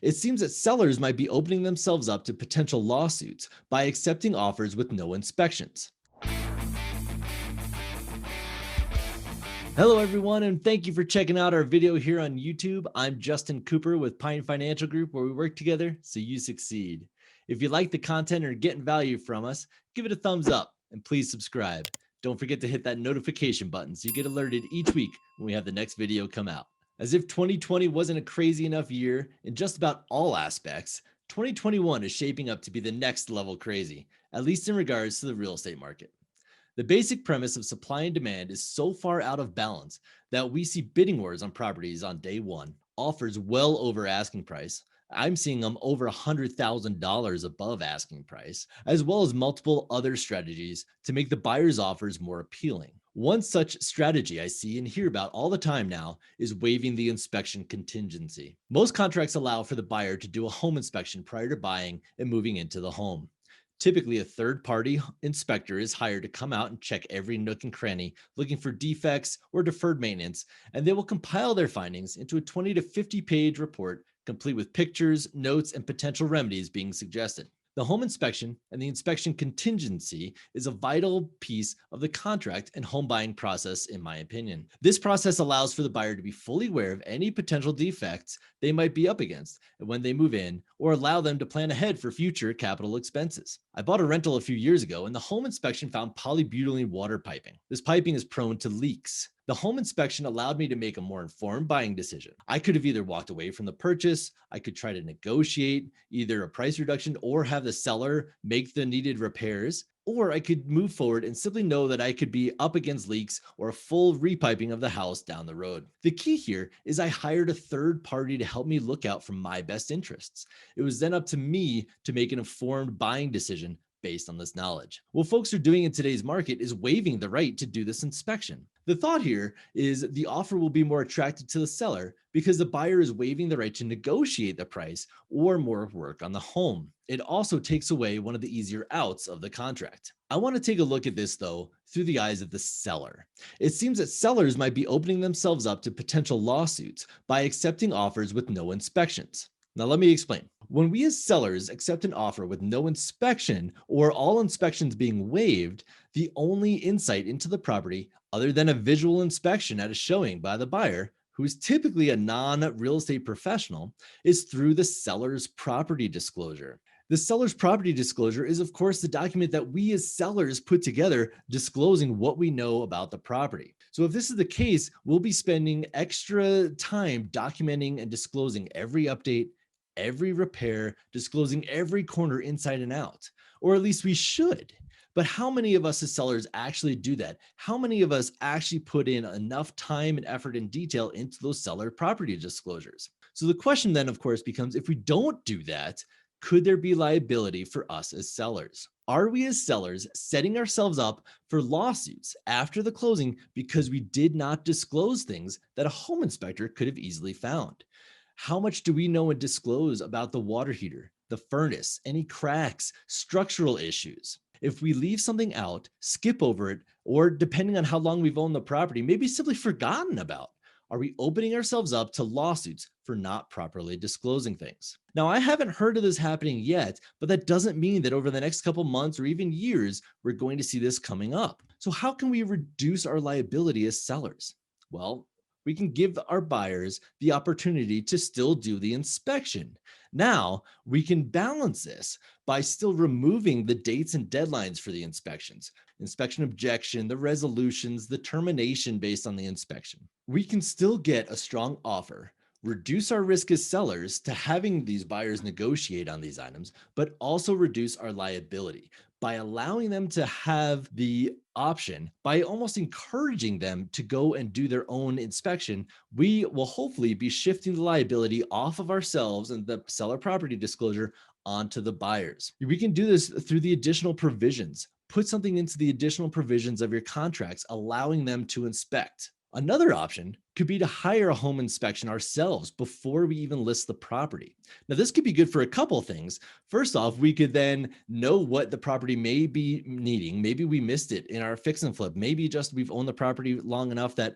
It seems that sellers might be opening themselves up to potential lawsuits by accepting offers with no inspections. Hello, everyone, and thank you for checking out our video here on YouTube. I'm Justin Cooper with Pine Financial Group, where we work together so you succeed. If you like the content or are getting value from us, give it a thumbs up and please subscribe. Don't forget to hit that notification button so you get alerted each week when we have the next video come out. As if 2020 wasn't a crazy enough year in just about all aspects, 2021 is shaping up to be the next level crazy, at least in regards to the real estate market. The basic premise of supply and demand is so far out of balance that we see bidding wars on properties on day one, offers well over asking price. I'm seeing them over $100,000 above asking price, as well as multiple other strategies to make the buyer's offers more appealing. One such strategy I see and hear about all the time now is waiving the inspection contingency. Most contracts allow for the buyer to do a home inspection prior to buying and moving into the home. Typically, a third-party inspector is hired to come out and check every nook and cranny, looking for defects or deferred maintenance, and they will compile their findings into a 20 to 50-page report, complete with pictures, notes, and potential remedies being suggested. The home inspection and the inspection contingency is a vital piece of the contract and home buying process, in my opinion. This process allows for the buyer to be fully aware of any potential defects they might be up against when they move in, or allow them to plan ahead for future capital expenses. I bought a rental a few years ago and the home inspection found polybutylene water piping. This piping is prone to leaks. The home inspection allowed me to make a more informed buying decision. I could have either walked away from the purchase, I could try to negotiate either a price reduction or have the seller make the needed repairs, or I could move forward and simply know that I could be up against leaks or a full repiping of the house down the road. The key here is I hired a third party to help me look out for my best interests. It was then up to me to make an informed buying decision based on this knowledge. What folks are doing in today's market is waiving the right to do this inspection. The thought here is the offer will be more attractive to the seller because the buyer is waiving the right to negotiate the price or more work on the home. It also takes away one of the easier outs of the contract. I want to take a look at this, though, through the eyes of the seller. It seems that sellers might be opening themselves up to potential lawsuits by accepting offers with no inspections. Now, let me explain. When we as sellers accept an offer with no inspection or all inspections being waived, the only insight into the property, other than a visual inspection at a showing by the buyer, who is typically a non-real estate professional, is through the seller's property disclosure. The seller's property disclosure is, of course, the document that we as sellers put together disclosing what we know about the property. So if this is the case, we'll be spending extra time documenting and disclosing every update, every repair, disclosing every corner inside and out, or at least we should. But how many of us as sellers actually do that? How many of us actually put in enough time and effort and detail into those seller property disclosures? So the question then, of course, becomes if we don't do that, could there be liability for us as sellers? Are we as sellers setting ourselves up for lawsuits after the closing because we did not disclose things that a home inspector could have easily found? How much do we know and disclose about the water heater, the furnace, any cracks, structural issues? If we leave something out, skip over it, or depending on how long we've owned the property, maybe simply forgotten about, are we opening ourselves up to lawsuits for not properly disclosing things? Now, I haven't heard of this happening yet, but that doesn't mean that over the next couple months or even years, we're going to see this coming up. So how can we reduce our liability as sellers? Well, we can give our buyers the opportunity to still do the inspection. Now, we can balance this by still removing the dates and deadlines for the inspections, inspection objection, the resolutions, the termination based on the inspection. We can still get a strong offer, reduce our risk as sellers to having these buyers negotiate on these items, but also reduce our liability by allowing them to have the option, by almost encouraging them to go and do their own inspection. We will hopefully be shifting the liability off of ourselves and the seller property disclosure onto the buyers. We can do this through the additional provisions. Put something into the additional provisions of your contracts, allowing them to inspect. Another option could be to hire a home inspection ourselves before we even list the property. Now, this could be good for a couple things. First off, we could then know what the property may be needing. Maybe we missed it in our fix and flip. Maybe just we've owned the property long enough that,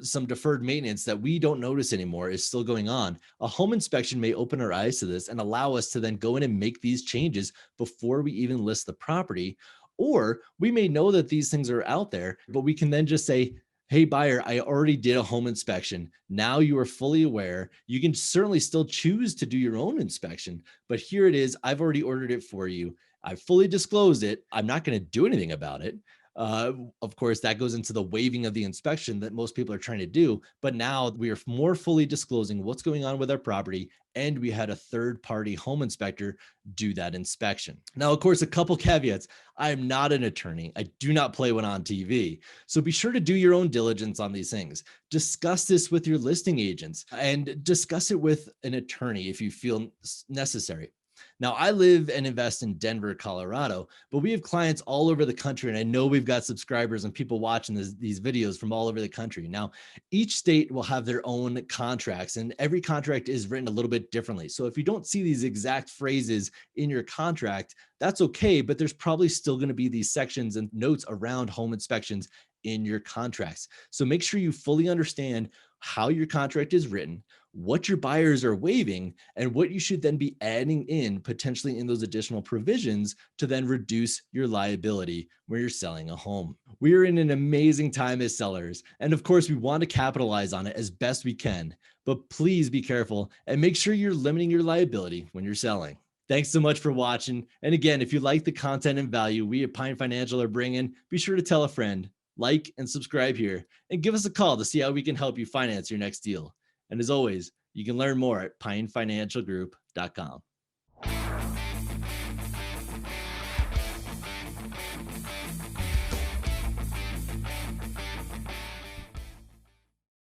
some deferred maintenance that we don't notice anymore is still going on. A home inspection may open our eyes to this and allow us to then go in and make these changes before we even list the property. Or we may know that these things are out there, but we can then just say, hey, buyer, I already did a home inspection. Now you are fully aware. You can certainly still choose to do your own inspection, but here it is. I've already ordered it for you. I fully disclosed it. I'm not going to do anything about it. Of course, that goes into the waiving of the inspection that most people are trying to do. But now we are more fully disclosing what's going on with our property. And we had a third party home inspector do that inspection. Now, of course, a couple caveats. I am not an attorney. I do not play one on TV. So be sure to do your own diligence on these things. Discuss this with your listing agents and discuss it with an attorney if you feel necessary. Now, I live and invest in Denver, Colorado, but we have clients all over the country. And I know we've got subscribers and people watching these videos from all over the country. Now, each state will have their own contracts, and every contract is written a little bit differently. So if you don't see these exact phrases in your contract, that's okay, but there's probably still going to be these sections and notes around home inspections in your contracts. So make sure you fully understand how your contract is written, what your buyers are waiving, and what you should then be adding in potentially in those additional provisions to then reduce your liability when you're selling a home. We are in an amazing time as sellers. And of course, we want to capitalize on it as best we can, but please be careful and make sure you're limiting your liability when you're selling. Thanks so much for watching. And again, if you like the content and value we at Pine Financial are bringing, be sure to tell a friend, like and subscribe here, and give us a call to see how we can help you finance your next deal. And as always, you can learn more at pinefinancialgroup.com.